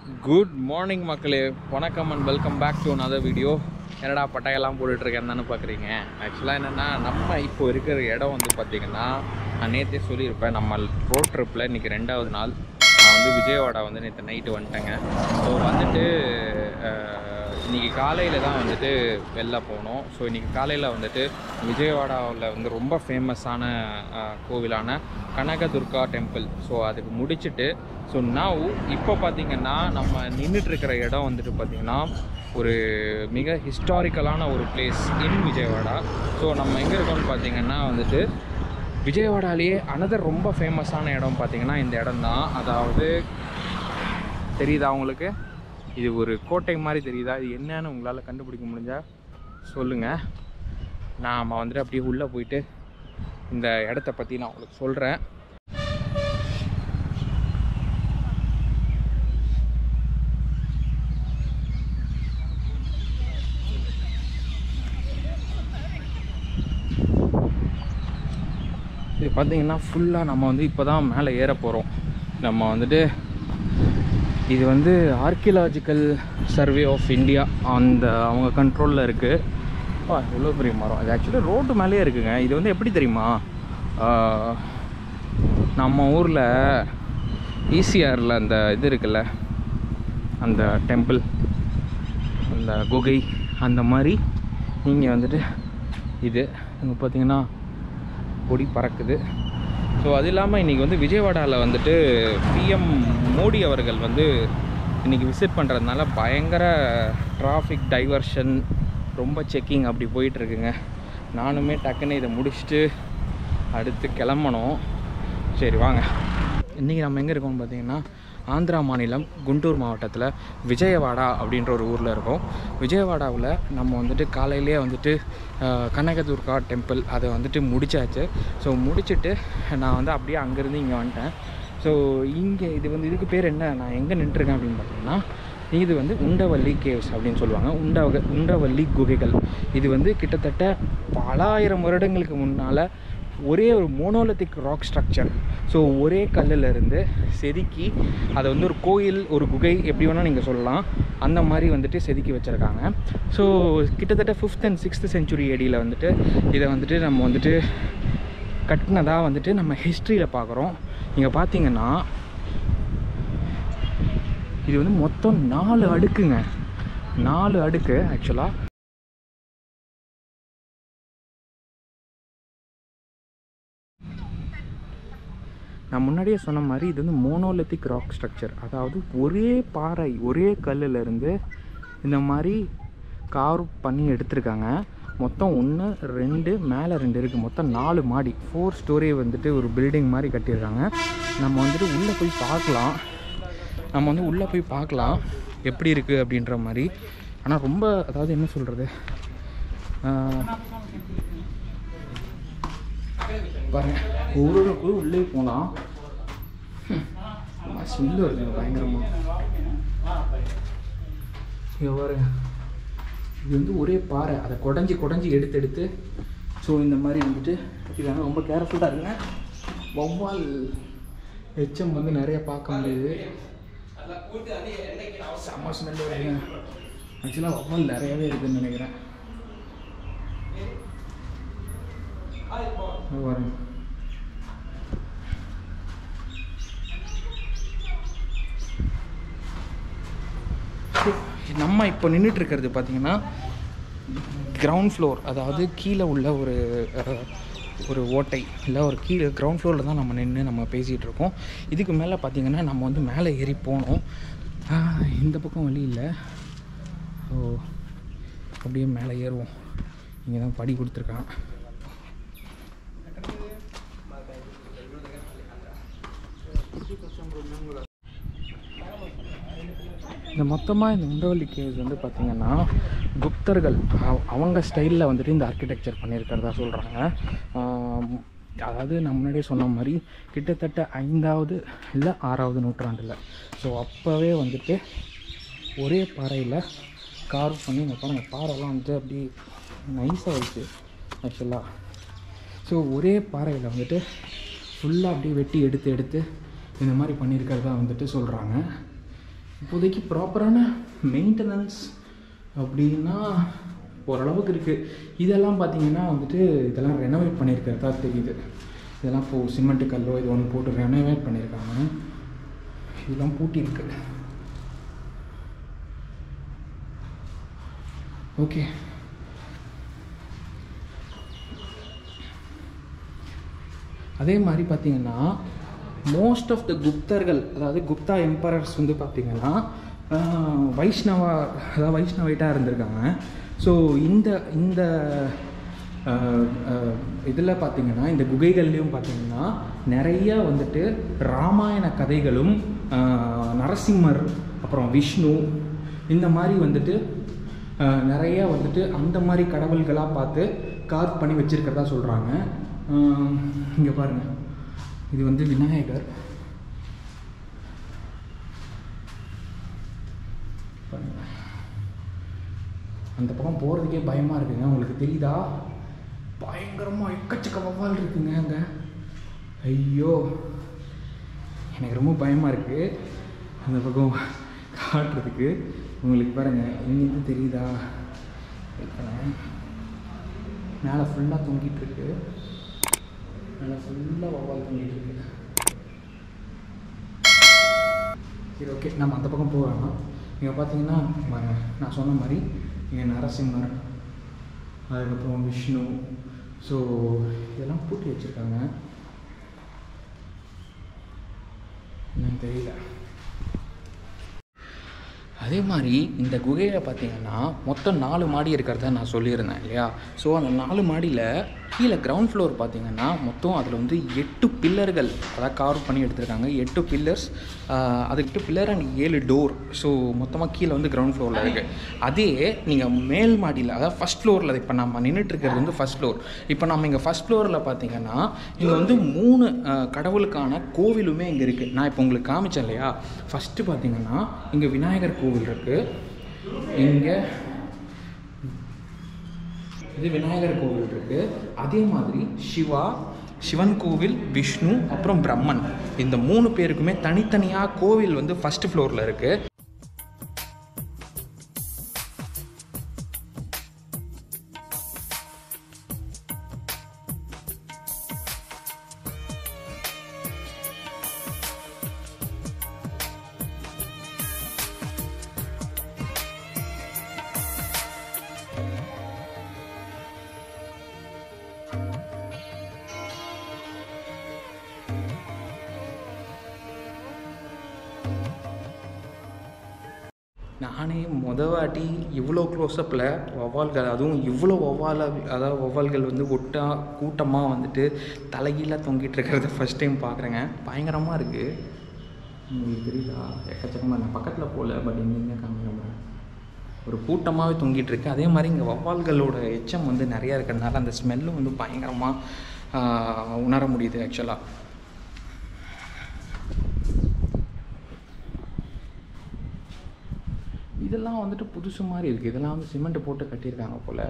Good morning மக்களே, வணக்கம் and welcome back to another video. என்னடா பட்டாயெல்லாம் போட்டுட்ருக்கேன்னு பார்க்குறீங்க. ஆக்சுவலாக என்னென்னா, நம்ம இப்போ இருக்கிற இடம் வந்து பார்த்திங்கன்னா, நான் நேற்றே சொல்லியிருப்பேன், நம்ம ரோட் ட்ரிப்பில் இன்றைக்கி 2வது நாள். நான் வந்து விஜயவாடா வந்து நேற்று நைட்டு வந்துட்டேங்க. ஸோ வந்துட்டு இன்றைக்கி காலையில் தான் வந்துட்டு வெளில போனோம். ஸோ இன்றைக்கி காலையில் வந்துட்டு விஜயவாடாவில் வந்து ரொம்ப ஃபேமஸான கோவிலான கனகதுர்கா டெம்பிள். ஸோ அதுக்கு முடிச்சுட்டு ஸோ நான் இப்போ பார்த்திங்கன்னா நம்ம நின்றுட்டுருக்கிற இடம் வந்துட்டு பார்த்திங்கன்னா ஒரு மிக ஹிஸ்டாரிக்கலான ஒரு பிளேஸ் இன் விஜயவாடா. ஸோ நம்ம எங்கே இருக்கோம்னு பார்த்திங்கன்னா வந்துட்டு விஜயவாடாலேயே அனதர் ரொம்ப ஃபேமஸான இடம் பார்த்திங்கன்னா இந்த இடம் தான். அதாவது தெரியுதா உங்களுக்கு? இது ஒரு கோட்டை மாதிரி தெரியுதா? இது என்னன்னு உங்களால் கண்டுபிடிக்க முடிஞ்சால் சொல்லுங்கள். நாம் வந்துட்டு அப்படியே உள்ளே போயிட்டு இந்த இடத்த பற்றி நான் உங்களுக்கு சொல்கிறேன். இது பார்த்திங்கன்னா ஃபுல்லாக நம்ம வந்து இப்போ தான் மேலே ஏற போகிறோம். நம்ம வந்துட்டு இது வந்து ஆர்கியலாஜிக்கல் சர்வே ஆஃப் இந்தியா அவங்க கண்ட்ரோலில் இருக்குது. எவ்வளோ பெரிய மரம்! இது ஆக்சுவலி ரோட்டு மேலேயே இருக்குங்க. இது வந்து எப்படி தெரியுமா, நம்ம ஊரில் ஈசிஆரில் அந்த இது இருக்குல்ல, அந்த டெம்பிள், அந்த குகை, அந்த மாதிரி இங்கே வந்துட்டு இது இங்கே பார்த்திங்கன்னா கொடி பறக்குது. ஸோ அது இல்லாமல் இன்றைக்கி வந்து விஜயவாடாவில் வந்துட்டு பிஎம் மோடி அவர்கள் வந்து இன்றைக்கி விசிட் பண்ணுறதுனால பயங்கர டிராஃபிக் டைவர்ஷன், ரொம்ப செக்கிங் அப்படி போயிட்டுருக்குங்க. நானுமே டக்குன்னு இதை முடிச்சுட்டு அடுத்து கிளம்பணும். சரி வாங்க. இன்றைக்கி நம்ம எங்கே இருக்கோம்னு பார்த்திங்கன்னா ஆந்திரா மாநிலம் குண்டூர் மாவட்டத்தில் விஜயவாடா அப்படின்ற ஒரு ஊரில் இருக்கோம். விஜயவாடாவில் நம்ம வந்துட்டு காலையிலே வந்துட்டு கனகதுர்கா டெம்பிள் அதை வந்துட்டு முடித்தாச்சு. ஸோ முடிச்சுட்டு நான் வந்து அப்படியே அங்கேருந்து இங்கே வந்துட்டேன். ஸோ இங்கே இது வந்து இதுக்கு பேர் என்ன, நான் எங்கே நின்றுருக்கேன் அப்படின்னு பார்த்தீங்கன்னா, இது வந்து உண்டவல்லி கேவ்ஸ் அப்படின்னு சொல்லுவாங்க. உண்டவல்லி குகைகள். இது வந்து கிட்டத்தட்ட பல ஆயிரம் வருடங்களுக்கு முன்னால் ஒரே ஒரு மோனோலித்திக் ராக் ஸ்ட்ரக்சர். ஸோ ஒரே கல்லிலிருந்து செதுக்கி அதை வந்து ஒரு கோயில், ஒரு குகை, எப்படி வேணால் நீங்கள் சொல்லலாம், அந்த மாதிரி வந்துட்டு செதுக்கி வச்சுருக்காங்க. ஸோ கிட்டத்தட்ட 5th and 6th century ADயில் வந்துட்டு இதை வந்துட்டு நம்ம வந்துட்டு கட்டினதாக வந்துட்டு நம்ம ஹிஸ்ட்ரியில் பார்க்குறோம். இங்கே பார்த்தீங்கன்னா இது வந்து மொத்தம் 4 அடுக்குங்க. 4 அடுக்கு ஆக்சுவலாக. நான் முன்னாடியே சொன்ன மாதிரி இது வந்து மோனோலித்திக் ராக் ஸ்ட்ரக்சர். அதாவது ஒரே பாறை, ஒரே கல்லிலேருந்து இந்த மாதிரி கார்வ் பண்ணி எடுத்திருக்காங்க. மொத்தம் 1 2 மேலே 2 இருக்குது. மொத்தம் 4 மாடி, 4 story வந்துட்டு ஒரு பில்டிங் மாதிரி கட்டியிருக்காங்க. நம்ம வந்துட்டு உள்ளே போய் பார்க்கலாம் எப்படி இருக்குது அப்படின்ற மாதிரி. ஆனால் ரொம்ப, அதாவது என்ன சொல்கிறது, பாருங்க, ஒவ்வொரு உள்ளே போனால் ஸ்மெல்லு வருது பயங்கரமாக. இங்கே பாருங்க, இது வந்து ஒரே பாறை, அதை குடஞ்சி எடுத்து ஸோ இந்த மாதிரி வந்துட்டு கட்டிடுறாங்க. ரொம்ப கேர்ஃபுல்லாக இருங்க. வௌவால் எச்சம் வந்து நிறைய பார்க்க முடியுது. செம்ம ஸ்மெல்லு வருதுங்க. ஆக்சுவலாக வௌவால் நிறையவே இருக்குதுன்னு நினைக்கிறேன். பாருங்க, நம்ம இப்போ நின்றுட்டுருக்கிறது பார்த்திங்கன்னா கிரவுண்ட் ஃப்ளோர், அதாவது கீழே உள்ள ஒரு ஓட்டை, இல்லை ஒரு கீழே கிரவுண்ட் ஃப்ளோரில் தான் நம்ம நின்று நம்ம பேசிகிட்டு இருக்கோம். இதுக்கு மேலே பார்த்திங்கன்னா நம்ம வந்து மேலே ஏறி போனோம். இந்த பக்கம் வழி இல்லை. ஸோ அப்படியே மேலே ஏறுவோம். இங்கே தான் படி கொடுத்துருக்கான். இந்த மொத்தமாக இந்த உண்டவல்லி கேவ்ஸ் வந்து பார்த்திங்கன்னா குப்தர்கள் அவங்க ஸ்டைலில் வந்துட்டு இந்த ஆர்கிடெக்சர் பண்ணியிருக்கிறதா சொல்கிறாங்க. அதாவது நான் முன்னாடியே சொன்ன மாதிரி கிட்டத்தட்ட 5வது இல்லை 6வது நூற்றாண்டில். ஸோ அப்போவே வந்துட்டு ஒரே பாறையில் கார்வ் பண்ணி இந்த பாருங்கள், பாறைலாம் வந்துட்டு அப்படி நைஸாக இருக்குது ஆக்சுவலாக. ஸோ ஒரே பாறையில் வந்துட்டு ஃபுல்லாக அப்படியே வெட்டி எடுத்து இந்த மாதிரி பண்ணியிருக்கிறதா வந்துட்டு சொல்கிறாங்க. இப்போதைக்கு ப்ராப்பரான மெயின்டெனன்ஸ் அப்படின்னா ஓரளவுக்கு இருக்குது. இதெல்லாம் பார்த்திங்கன்னா வந்துட்டு இதெல்லாம் ரெனோவேட் பண்ணியிருக்கிறதா தெரியுது. இதெல்லாம் இப்போது சிமெண்ட்டு கல்லோ இது ஒன்று போட்டு ரெனோவேட் பண்ணியிருக்காங்க. இதெல்லாம் பூட்டியிருக்கு. ஓகே, அதே மாதிரி பார்த்திங்கன்னா மோஸ்ட் ஆஃப் த குப்தர்கள், அதாவது குப்தா எம்பரர்ஸ் வந்து பார்த்திங்கன்னா வைஷ்ணவா, அதாவது வைஷ்ணவைட்டாக இருந்திருக்காங்க. ஸோ இந்த இந்த இதில் பார்த்திங்கன்னா இந்த குகைகள்லேயும் பார்த்திங்கன்னா நிறையா வந்துட்டு ராமாயண கதைகளும் நரசிம்மர் அப்புறம் விஷ்ணு இந்த மாதிரி வந்துட்டு நிறையா வந்துட்டு அந்த மாதிரி கடவுள்களாக பார்த்து கார்வ் பண்ணி வச்சுருக்கிறதா சொல்கிறாங்க. இங்கே பாருங்கள், இது வந்து விநாயகர். அந்த பக்கம் போகிறதுக்கே பயமாக இருக்குங்க. உங்களுக்கு தெரியுதா? பயங்கரமாக எக்கச்சக்க வவ்வால் இருக்குங்க அங்கே. ஐயோ, எனக்கு ரொம்ப பயமாக இருக்குது அந்த பக்கம் காட்டுறதுக்கு. உங்களுக்கு பாருங்கள், இங்கேருந்து தெரியுதா? மேலே ஃபுல்லாக தொங்கிட்டுருக்கு. மேலே ஃபுல்லாக வவ்வால் தொங்கிட்டுருக்கு. சரி, ஓகே, நம்ம அந்த பக்கம் போகலாம். இங்கே பார்த்தீங்கன்னா நான் சொன்ன மாதிரி இங்கே நரசிம்மர், அதுக்கப்புறம் விஷ்ணு, ஸோ இதெல்லாம் பூட்டி வச்சுருக்காங்க. என்னன்னு தெரியல. அதே மாதிரி இந்த குகையில் பார்த்திங்கன்னா மொத்தம் 4 மாடி இருக்கிறத நான் சொல்லியிருந்தேன் இல்லையா? ஸோ அந்த 4 மாடியில் கீழே கிரவுண்ட் ஃப்ளோர் பார்த்திங்கன்னா மொத்தம் அதில் வந்து 8 பில்லர்கள், அதாவது கார்வ் பண்ணி எடுத்துருக்காங்க. 8 பில்லர்ஸ், அது 8 பில்லர் அண்ட் 7 டோர். ஸோ மொத்தமாக கீழே வந்து கிரவுண்ட் ஃப்ளோரில் இருக்குது. அதே நீங்கள் மேல் மாடியில், அதாவது ஃபஸ்ட் ஃப்ளோரில், இப்போ நம்ம நின்றுட்டுருக்கிறது வந்து ஃபஸ்ட் ஃப்ளோர். இப்போ நம்ம இங்கே ஃபஸ்ட் ஃப்ளோரில் பார்த்திங்கன்னா இங்கே வந்து 3 கடவுளுக்கான கோவிலுமே இங்கே இருக்குது. நான் இப்போ உங்களுக்கு காமிச்சேன் இல்லையா? ஃபஸ்ட்டு பார்த்திங்கன்னா இங்கே விநாயகர் கோவில் இருக்குது. இங்கே இது விநாயகர் கோவில் இருக்குது. அதே மாதிரி சிவன் கோவில், விஷ்ணு, அப்புறம் பிரம்மன், இந்த 3 பேருக்குமே தனித்தனியாக கோவில் வந்து ஃபஸ்ட் ஃப்ளோரில் இருக்குது. நானே வாட்டி இவ்வளோ க்ளோஸ்அப்பில் வவ்வால்கள், அதுவும் இவ்வளோ வவ்வால்கள் வந்து கூட்டமாக வந்துட்டு தலைகீழாக தொங்கிட்டு இருக்கிறத ஃபஸ்ட் டைம் பார்க்குறேங்க. பயங்கரமாக இருக்குது. உங்களுக்கு தெரியுதா? எக்கச்சக்கமாக. நான் பக்கத்தில் போகல, பட் இங்கே காமிக்கிறேன். ஒரு கூட்டமாகவே தொங்கிட்டு இருக்கு. அதே மாதிரி இங்கே வவ்வால்களோட எச்சம் வந்து நிறையா இருக்கிறதுனால அந்த ஸ்மெல்லும் வந்து பயங்கரமாக உணர முடியுது ஆக்சுவலாக. இதெல்லாம் வந்துட்டு புதுசு மாதிரி இருக்குது. இதெல்லாம் வந்து சிமெண்ட் போட்டு கட்டியிருக்காங்க போல்.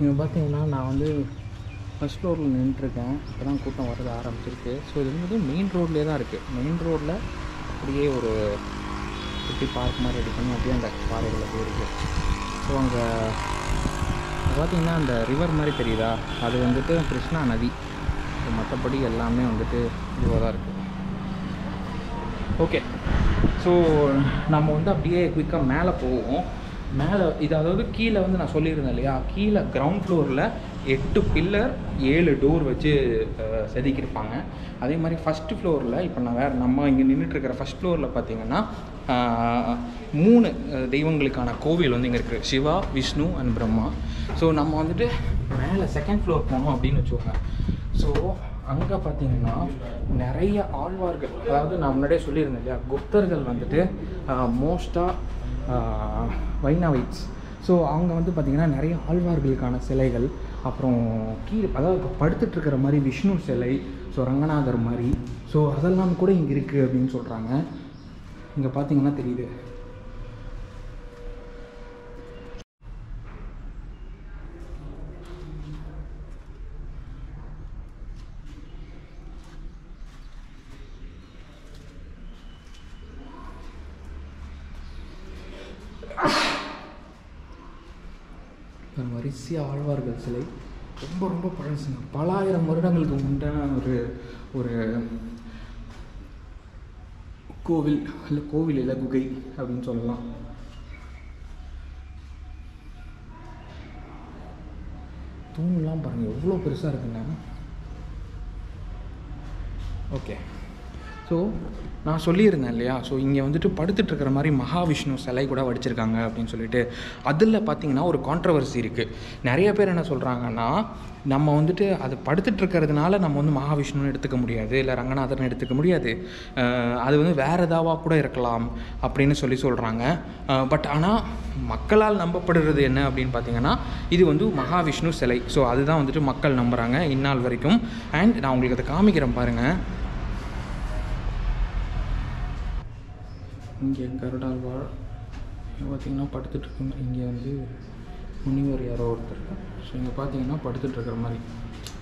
இங்கே பார்த்தீங்கன்னா நான் வந்து ஃபஸ்ட் ஃப்ளோரில் நின்றுட்டுருக்கேன். இப்போ தான் கூட்டம் வரது ஆரம்பிச்சிருக்கு. ஸோ இது வந்து மெயின் ரோட்லேயே தான் இருக்குது. மெயின் ரோட்டில் அப்படியே ஒரு குட்டி பார்க் மாதிரி ரெடி பண்ணி அப்படியே அந்த பாறைகளில் போயிருக்கு. ஸோ அங்கே பார்த்திங்கன்னா அந்த ரிவர் மாதிரி தெரியுதா? அது வந்துட்டு கிருஷ்ணா நதி. மற்றபடி எல்லாமே வந்துட்டு இதுவாக தான் இருக்குது. ஓகே, ஸோ நம்ம வந்து அப்படியே குயிக்காக மேலே போவோம். மேலே இது அதாவது கீழே வந்து நான் சொல்லியிருந்தேன் இல்லையா, கீழே கிரவுண்ட் ஃப்ளோரில் 8 பில்லர் 7 டோர் வச்சு செதுக்கியிருப்பாங்க. அதே மாதிரி ஃபஸ்ட்டு ஃப்ளோரில் இப்போ நம்ம இங்கே நின்றுட்டுருக்கிற ஃபஸ்ட் ஃப்ளோரில் பார்த்திங்கன்னா 3 தெய்வங்களுக்கான கோவில் வந்து இங்கே இருக்குது. சிவா, விஷ்ணு அண்ட் பிரம்மா. ஸோ நம்ம வந்துட்டு மேலே செகண்ட் ஃப்ளோர் போனோம் அப்படின்னு வச்சுக்கோங்க. ஸோ அங்கே பார்த்தீங்கன்னா நிறைய ஆழ்வார்கள், அதாவது நான் முன்னாடியே சொல்லியிருந்தேன் இல்லையா, குப்தர்கள் வந்துட்டு மோஸ்ட்டாக வைணவைட்ஸ். ஸோ அவங்க வந்து பார்த்திங்கன்னா நிறைய ஆழ்வார்களுக்கான சிலைகள், அப்புறம் கீழே அதாவது படுத்துட்ருக்கிற மாதிரி விஷ்ணு சிலை, ஸோ ரங்கநாதர் மாதிரி, ஸோ அதெல்லாம் கூட இங்கே இருக்குது அப்படின்னு சொல்கிறாங்க. இங்கே பார்த்தீங்கன்னா தெரியுது. வரிசையாக ஆழ்வார்கள் சிலை ரொம்ப ரொம்ப பழசுங்க, பல ஆயிரம் வருடங்களுக்கு முன்னான ஒரு கோவில் இல்லை குகை அப்படின்னு சொல்லலாம். தூண்லாம் பாருங்கள் எவ்வளோ பெருசாக இருக்குங்க. ஓகே, ஸோ நான் சொல்லியிருந்தேன் இல்லையா, ஸோ இங்கே வந்துட்டு படுத்துட்ருக்கிற மாதிரி மகாவிஷ்ணு சிலை கூட வடிச்சிருக்காங்க அப்படின்னு சொல்லிட்டு. அதில் பார்த்திங்கன்னா ஒரு கான்ட்ரவர்சி இருக்குது. நிறைய பேர் என்ன சொல்கிறாங்கன்னா, நம்ம வந்துட்டு அது படுத்துட்ருக்கிறதுனால நம்ம வந்து மகாவிஷ்ணுன்னு எடுத்துக்க முடியாது, இல்லை ரங்கநாதர்னு எடுத்துக்க முடியாது, அது வந்து வேறு ஏதாவாக கூட இருக்கலாம் அப்படின்னு சொல்கிறாங்க. பட் ஆனால் மக்களால் நம்பப்படுறது என்ன அப்படின்னு பார்த்திங்கன்னா, இது வந்து மகாவிஷ்ணு சிலை. ஸோ அதுதான் வந்துட்டு மக்கள் நம்புகிறாங்க இந்நாள் வரைக்கும். அண்ட் நான் உங்களுக்கு அதை காமிக்கிறேன் பாருங்கள். இங்கே கருடாழ்வார் பார்த்திங்கன்னா படுத்துட்ருக்கோம். இங்கே வந்து முனிவர் யாரோ ஒருத்தர். ஸோ இங்கே பார்த்தீங்கன்னா படுத்துட்ருக்கிற மாதிரி.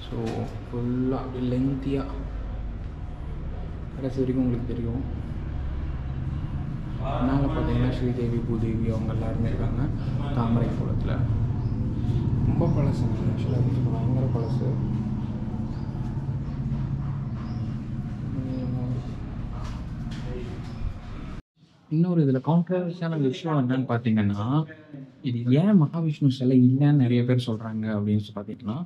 ஸோ ஃபுல்லாக அப்படி லென்த்தியாக கடைசி வரைக்கும் உங்களுக்கு தெரியும். மேலே பார்த்தீங்கன்னா ஸ்ரீதேவி பூதேவி அவங்க எல்லாருமே இருக்காங்க தாமரை குளத்தில். ரொம்ப பழசு, ஆக்சுவலாக பயங்கர பழசு. இன்னொரு இதில் கான்ட்ரவர்சியான விஷயம் என்னன்னு பார்த்தீங்கன்னா, இது ஏன் மகாவிஷ்ணு சிலை இல்லைன்னு நிறைய பேர் சொல்கிறாங்க அப்படின்னு பார்த்தீங்கன்னா,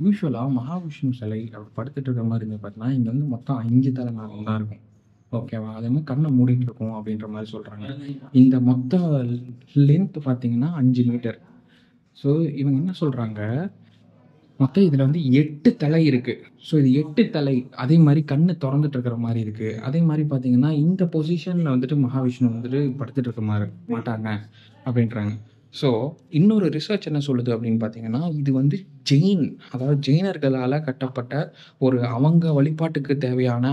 யூஸ்வலாக மகாவிஷ்ணு சிலை அப்படி படுத்துட்டு இருக்கிற மாதிரி இருந்து பார்த்தீங்கன்னா, இங்கே வந்து மொத்தம் 5 தலைநாகம் தான் இருக்கும். ஓகேவா, அதே மாதிரி கண்ணை மூடிட்டு இருக்கும் அப்படின்ற மாதிரி சொல்கிறாங்க. இந்த மொத்த லென்த் பார்த்தீங்கன்னா 5 மீட்டர். ஸோ இவங்க என்ன சொல்கிறாங்க, மொத்தம் இதில் வந்து 8 தலை இருக்குது. ஸோ இது 8 தலை, அதே மாதிரி கண்ணு திறந்துட்டு இருக்கிற மாதிரி இருக்குது. அதே மாதிரி பார்த்தீங்கன்னா இந்த பொசிஷனில் வந்துட்டு மகாவிஷ்ணு வந்துட்டு படுத்துட்டு இருக்க மாதிரி மாட்டாங்க அப்படின்றாங்க. ஸோ இன்னொரு ரிசர்ச் என்ன சொல்லுது அப்படின்னு பார்த்தீங்கன்னா, இது வந்து அதாவது ஜெயினர்களால் கட்டப்பட்ட அவங்க வழிபாட்டுக்கு தேவையான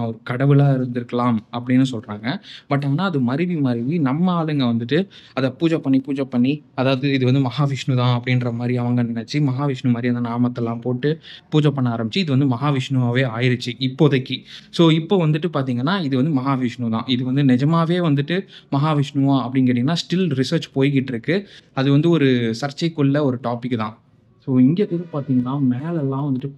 ஒரு கடவுளாக இருந்திருக்கலாம் அப்படின்னு சொல்கிறாங்க. பட் ஆனால் அது மருவி நம்ம ஆளுங்க வந்துட்டு அதை பூஜை பண்ணி, அதாவது இது வந்து மகாவிஷ்ணு தான் அப்படின்ற மாதிரி அவங்க நினச்சி மகாவிஷ்ணு மாதிரி அந்த நாமத்தெல்லாம் போட்டு பூஜை பண்ண ஆரம்பிச்சு இது வந்து மகாவிஷ்ணுவாகவே ஆயிடுச்சு இப்போதைக்கு. ஸோ இப்போ வந்துட்டு பார்த்தீங்கன்னா இது வந்து மகாவிஷ்ணு தான். இது வந்து நிஜமாவே வந்துட்டு மகாவிஷ்ணுவா அப்படின்னு கேட்டிங்கன்னா ஸ்டில் ரிசர்ச் போய்கிட்டு இருக்கு. அது வந்து ஒரு சர்ச்சைக்குள்ள ஒரு டாபிக் தான். ஸோ இங்கே கூட பார்த்தீங்கன்னா மேலெல்லாம் வந்துட்டு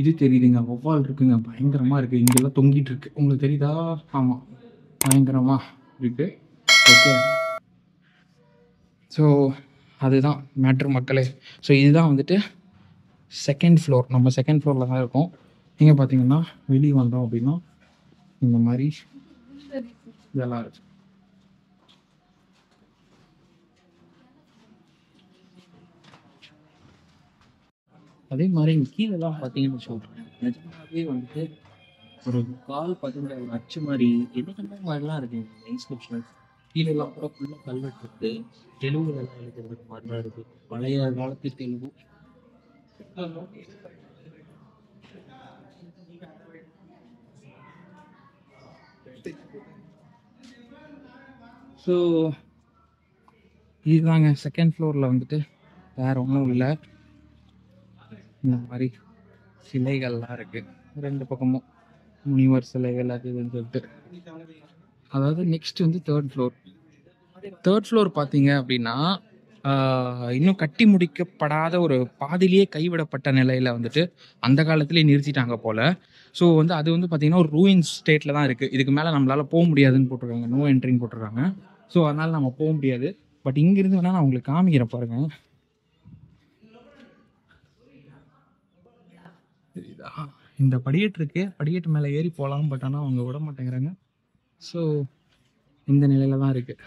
இது தெரியுதுங்க, வௌவால் இருக்குங்க, பயங்கரமாக இருக்குது. இங்கெல்லாம் தொங்கிட்டு இருக்கு, உங்களுக்கு தெரியுதா? ஆமாம், பயங்கரமாக இருக்குது. ஓகே, ஸோ அதுதான் மேட்ரு மக்களே. ஸோ இதுதான் வந்துட்டு செகண்ட் ஃப்ளோர். நம்ம செகண்ட் ஃப்ளோரில் தான் இருக்கோம். இங்கே பார்த்தீங்கன்னா வெளியே வந்தோம் அப்படின்னா இந்த மாதிரி இதெல்லாம் இருக்குது. அதே மாதிரி கீழெல்லாம் பார்த்தீங்கன்னு சொல்கிறேன், நிஜமாவே வந்துட்டு ஒரு கால் பதிஞ்ச ஒரு அச்சு மாதிரி என்னென்ன மாதிரிலாம் இருக்குது இன்ஸ்கிரிப்ஷன். கீழெல்லாம் கூட ஃபுல்லாக கல்வெட்டு இருக்குது, தெலுங்குலாம் எழுதுறது மாதிரிலாம் இருக்குது, பழைய காலத்து தெலுங்கு. ஸோ இதுதாங்க செகண்ட் ஃப்ளோரில் வந்துட்டு வேறு ஒன்றும் இல்லை. இந்த மாதிரி சிலைகள்லாம் இருக்குது 2 பக்கமும், முனிவர் சிலைகள் அது இதுன்னு சொல்லிட்டு. அதாவது நெக்ஸ்ட் வந்து தேர்ட் ஃப்ளோர் பார்த்தீங்க அப்படின்னா இன்னும் கட்டி முடிக்கப்படாத ஒரு பாதிலேயே கைவிடப்பட்ட நிலையில் வந்துட்டு அந்த காலத்துலேயே நிறுத்திட்டாங்க போல். ஸோ வந்து அது வந்து பார்த்திங்கன்னா ஒரு ரூயின்ஸ் ஸ்டேட்டில் தான் இருக்குது. இதுக்கு மேலே நம்மளால் போக முடியாதுன்னு போட்டிருக்காங்க, நோ என்ட்ரின்னு போட்டிருக்காங்க. ஸோ அதனால் நம்ம போக முடியாது. பட் இங்கேருந்து வேணால் நான் உங்களுக்கு காமிக்கிறேன் பாருங்கள். இந்த படிக்கட்டு இருக்கு, படிக்கட்டு மேலே ஏறி போகலாம். பட் ஆனால் அவங்க விட மாட்டேங்கிறாங்க. ஸோ இந்த நிலையில் தான் இருக்குது.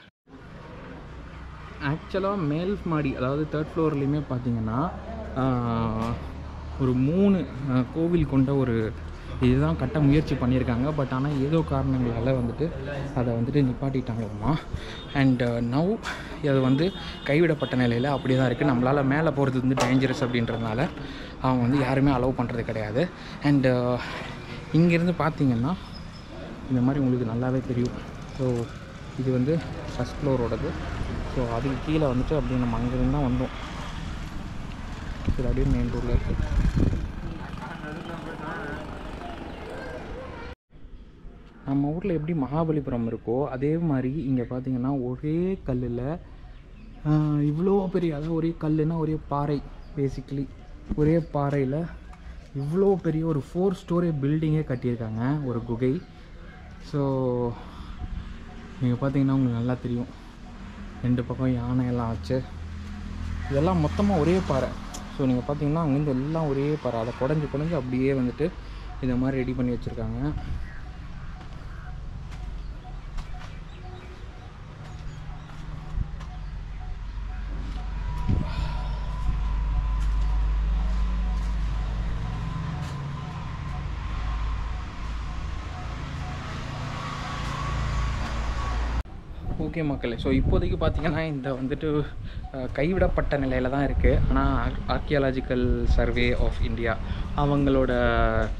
ஆக்சுவலாக மேல் மாடி, அதாவது தேர்ட் ஃப்ளோர்லேயுமே பார்த்தீங்கன்னா ஒரு 3 கோவில் கொண்ட ஒரு இதுதான் கட்ட முயற்சி பண்ணியிருக்காங்க. பட் ஆனால் ஏதோ காரணங்களால் வந்துட்டு அதை வந்துட்டு நிப்பாட்டிட்டாங்கம்மா. அண்ட் நவ் அது வந்து கைவிடப்பட்ட நிலையில் அப்படியே தான் இருக்குது. நம்மளால் மேலே போகிறது வந்து டேஞ்சரஸ் அப்படின்றதுனால அவங்க வந்து யாருமே அலோவ் பண்ணுறது கிடையாது. அண்டு இங்கேருந்து பார்த்திங்கன்னா இந்த மாதிரி உங்களுக்கு நல்லாவே தெரியும். ஸோ இது வந்து ஃபஸ்ட் ஃப்ளோரோடது. ஸோ அதுக்கு கீழே வந்துட்டு அப்படியே நம்ம அங்கேருந்து தான் வந்தோம். இது அப்படியே மெயின் ரோடில் இருக்குது. நம்ம ஊரில் எப்படி மகாபலிபுரம் இருக்கோ அதே மாதிரி இங்கே பார்த்திங்கன்னா ஒரே கல்லில் இவ்வளோ பெரிய, அதாவது ஒரே கல்லுன்னா ஒரே பாறை, பேசிக்கலி ஒரே பாறையில் இவ்வளோ பெரிய ஒரு 4 ஸ்டோரி பில்டிங்கே கட்டியிருக்காங்க, ஒரு குகை. ஸோ நீங்கள் பார்த்தீங்கன்னா உங்களுக்கு நல்லா தெரியும், 2 பக்கம் யானையெல்லாம் வச்சு இதெல்லாம் மொத்தமாக ஒரே பாறை. ஸோ நீங்கள் பார்த்தீங்கன்னா அங்கேருந்து எல்லாம் ஒரே பாறை, அதை குடஞ்சி அப்படியே வந்துட்டு இந்த மாதிரி ரெடி பண்ணி வச்சுருக்காங்க. ஓகே மக்களே, ஸோ இப்போதைக்கு பார்த்திங்கன்னா இந்த வந்துட்டு கைவிடப்பட்ட நிலையில் தான் இருக்குது. ஆனால் ஆர்கியாலஜிக்கல் சர்வே ஆஃப் இந்தியா அவங்களோட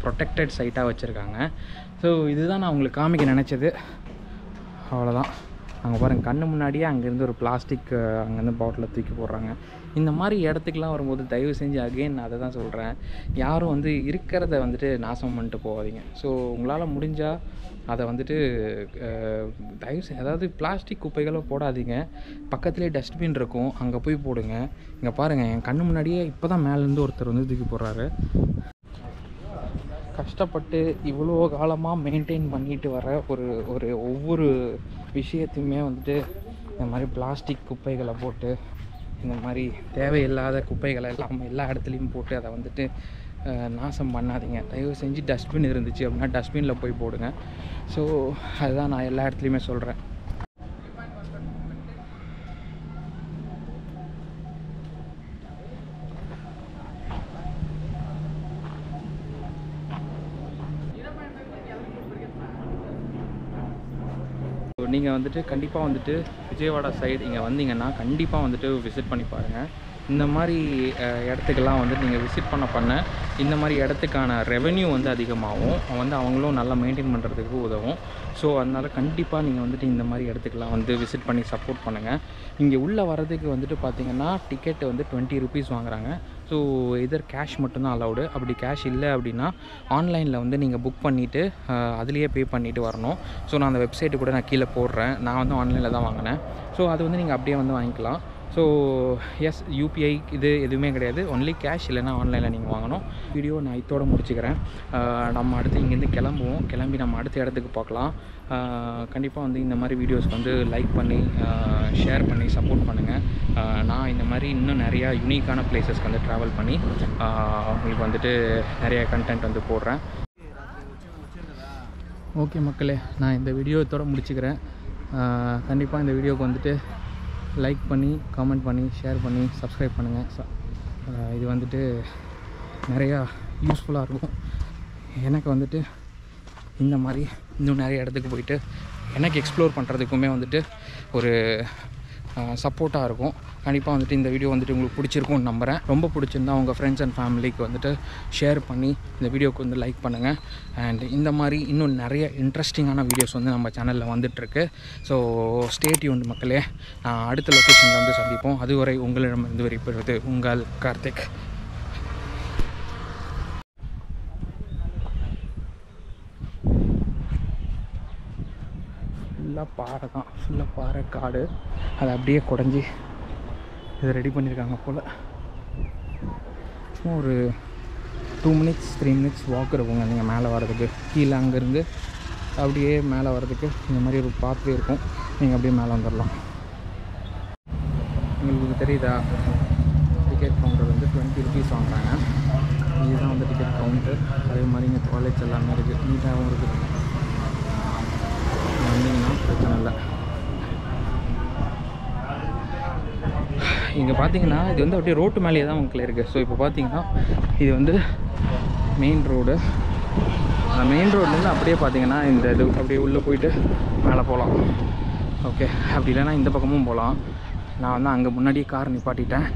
ப்ரொடெக்டட் சைட்டாக வச்சுருக்காங்க. ஸோ இதுதான் நான் உங்களுக்கு காமிக்க நினச்சது. அவ்வளோதான். அங்கே பாருங்கள், கண்ணு முன்னாடியே அங்கேருந்து ஒரு பிளாஸ்டிக் அங்கேருந்து பாட்டிலில் தூக்கி போடுறாங்க. இந்த மாதிரி இடத்துக்குலாம் வரும்போது தயவு செஞ்சு அகெயின் நான் அதை தான் சொல்கிறேன், யாரும் வந்து இருக்கிறத வந்துட்டு நாசம் பண்ணிட்டு போகாதீங்க. ஸோ உங்களால் முடிஞ்சால் அதை வந்துட்டு தயவு செஞ்சு, அதாவது பிளாஸ்டிக் குப்பைகளை போடாதீங்க. பக்கத்துலேயே டஸ்ட்பின் இருக்கும், அங்கே போய் போடுங்க. இங்கே பாருங்கள், என் கண்ணு முன்னாடியே இப்போ தான் மேலேருந்து ஒருத்தர் வந்து தூக்கி போடுறாரு. கஷ்டப்பட்டு இவ்வளோ காலமாக மெயின்டைன் பண்ணிட்டு வர ஒரு ஒவ்வொரு விஷயத்தையுமே வந்துட்டு இந்த மாதிரி பிளாஸ்டிக் குப்பைகளை போட்டு, இந்த மாதிரி தேவையில்லாத குப்பைகளை எல்லாம் எல்லா இடத்துலையும் போட்டு அதை வந்துட்டு நாசம் பண்ணாதீங்க. தயவு செஞ்சு டஸ்ட்பின் இருந்துச்சு அப்படின்னா டஸ்ட்பினில் போய் போடுங்க. ஸோ அதுதான் நான் எல்லா இடத்துலையுமே சொல்கிறேன். நீங்கள் வந்துட்டு கண்டிப்பாக வந்துட்டு விஜயவாடா சைடு இங்கே வந்தீங்கன்னா கண்டிப்பாக வந்துட்டு விசிட் பண்ணி பாருங்கள். இந்த மாதிரி இடத்துக்கெல்லாம் வந்துட்டு நீங்கள் விசிட் பண்ண இந்த மாதிரி இடத்துக்கான ரெவென்யூ வந்து அதிகமாகும், வந்து அவங்களும் நல்லா மெயின்டைன் பண்ணுறதுக்கு உதவும். ஸோ அதனால் கண்டிப்பாக நீங்கள் வந்துட்டு இந்த மாதிரி இடத்துக்கெல்லாம் வந்து விசிட் பண்ணி சப்போர்ட் பண்ணுங்கள். இங்கே உள்ளே வரதுக்கு வந்துட்டு பார்த்திங்கன்னா டிக்கெட்டு வந்து 20 ருபீஸ் வாங்குறாங்க. ஸோ இதர் கேஷ் மட்டும்தான் அலௌடு. அப்படி கேஷ் இல்லை அப்படின்னா ஆன்லைனில் வந்து நீங்கள் புக் பண்ணிவிட்டு அதுலேயே பே பண்ணிவிட்டு வரணும். ஸோ நான் அந்த வெப்சைட்டு கூட நான் கீழே போடுறேன். நான் வந்து ஆன்லைனில் தான் வாங்கினேன். ஸோ அது வந்து நீங்கள் அப்படியே வந்து வாங்கிக்கலாம். ஸோ எஸ், யூபிஐ இது எதுவுமே கிடையாது, ஒன்லி கேஷ், இல்லைனா ஆன்லைனில் நீங்கள் வாங்கணும். வீடியோ நான் இதோட முடிச்சுக்கிறேன். நம்ம அடுத்து இங்கேருந்து கிளம்பி நம்ம அடுத்த இடத்துக்கு பார்க்கலாம். கண்டிப்பாக வந்து இந்த மாதிரி வீடியோஸ்க்கு வந்து லைக் பண்ணி ஷேர் பண்ணி சப்போர்ட் பண்ணுங்கள். நான் இந்த மாதிரி இன்னும் நிறையா யூனிக்கான பிளேசஸ்க்கு வந்து ட்ராவல் பண்ணி உங்களுக்கு வந்துட்டு நிறைய கண்டென்ட் வந்து போடுறேன். ஓகே மக்களே, நான் இந்த வீடியோ இதோட முடிச்சுக்கிறேன். கண்டிப்பாக இந்த வீடியோவுக்கு வந்துட்டு லைக் பண்ணி கமெண்ட் பண்ணி ஷேர் பண்ணி சப்ஸ்கிரைப் பண்ணுங்கள். இது வந்துட்டு நிறையா யூஸ்ஃபுல்லாக இருக்கும். எனக்கு வந்துட்டு இந்த மாதிரி இன்னும் நிறைய இடத்துக்கு போயிட்டு எனக்கு எக்ஸ்ப்ளோர் பண்ணுறதுக்குமே வந்துட்டு ஒரு சப்போர்ட்டாக இருக்கும். கண்டிப்பாக வந்துட்டு இந்த வீடியோ வந்துட்டு உங்களுக்கு பிடிச்சிருக்கும்னு நம்புகிறேன். ரொம்ப பிடிச்சிருந்தா உங்கள் ஃப்ரெண்ட்ஸ் அண்ட் ஃபேமிலிக்கு வந்துட்டு ஷேர் பண்ணி இந்த வீடியோவுக்கு வந்து லைக் பண்ணுங்கள். அண்ட் இந்த மாதிரி இன்னும் நிறைய இன்ட்ரெஸ்டிங்கான வீடியோஸ் வந்து நம்ம சேனலில் வந்துட்டுருக்கு. ஸோ ஸ்டே டியூன்ட் மக்களே. அடுத்த லொக்கேஷனில் வந்து சந்திப்போம். அதுவரை உங்களிடமிருந்து விடைபெறுவது உங்கள் கார்த்திக். ஃபுல்லாக பாறை தான், ஃபுல்லாக பாறை காடு. அதை அப்படியே குடஞ்சி இதை ரெடி பண்ணியிருக்காங்க போல். சும்மா ஒரு 2 மினிட்ஸ் 3 மினிட்ஸ் வாக் இருக்குங்க நீங்கள் மேலே வர்றதுக்கு. கீழே அங்கேருந்து அப்படியே மேலே வர்றதுக்கு இந்த மாதிரி ஒரு பாத்வே இருக்கும். நீங்கள் அப்படியே மேலே வந்துடலாம். உங்களுக்கு தெரியுதா, டிக்கெட் கவுண்டர் வந்து 20 ருபீஸ் வாங்குறாங்க. இதுதான் வந்து டிக்கெட் கவுண்டர். அதே மாதிரி இங்கே டாய்லெட்ஸ் எல்லாமே இருக்குது, நீட்டாகவும் இருக்குது. வந்தீங்கன்னா பிரச்சனை இல்லை. இங்கே பார்த்தீங்கன்னா இது வந்து அப்படியே ரோட்டு மேலேயே தான் உங்களுக்கு இருக்குது. ஸோ இப்போ பார்த்தீங்கன்னா இது வந்து மெயின் ரோடு. அந்த மெயின் ரோட்லேருந்து அப்படியே பார்த்தீங்கன்னா இந்த இது அப்படியே உள்ளே போயிட்டு மேலே போகலாம். ஓகே, அப்படி இல்லைன்னா இந்த பக்கமும் போகலாம். நான் வந்து அங்கே முன்னாடியே கார் நிப்பாட்டிட்டேன்.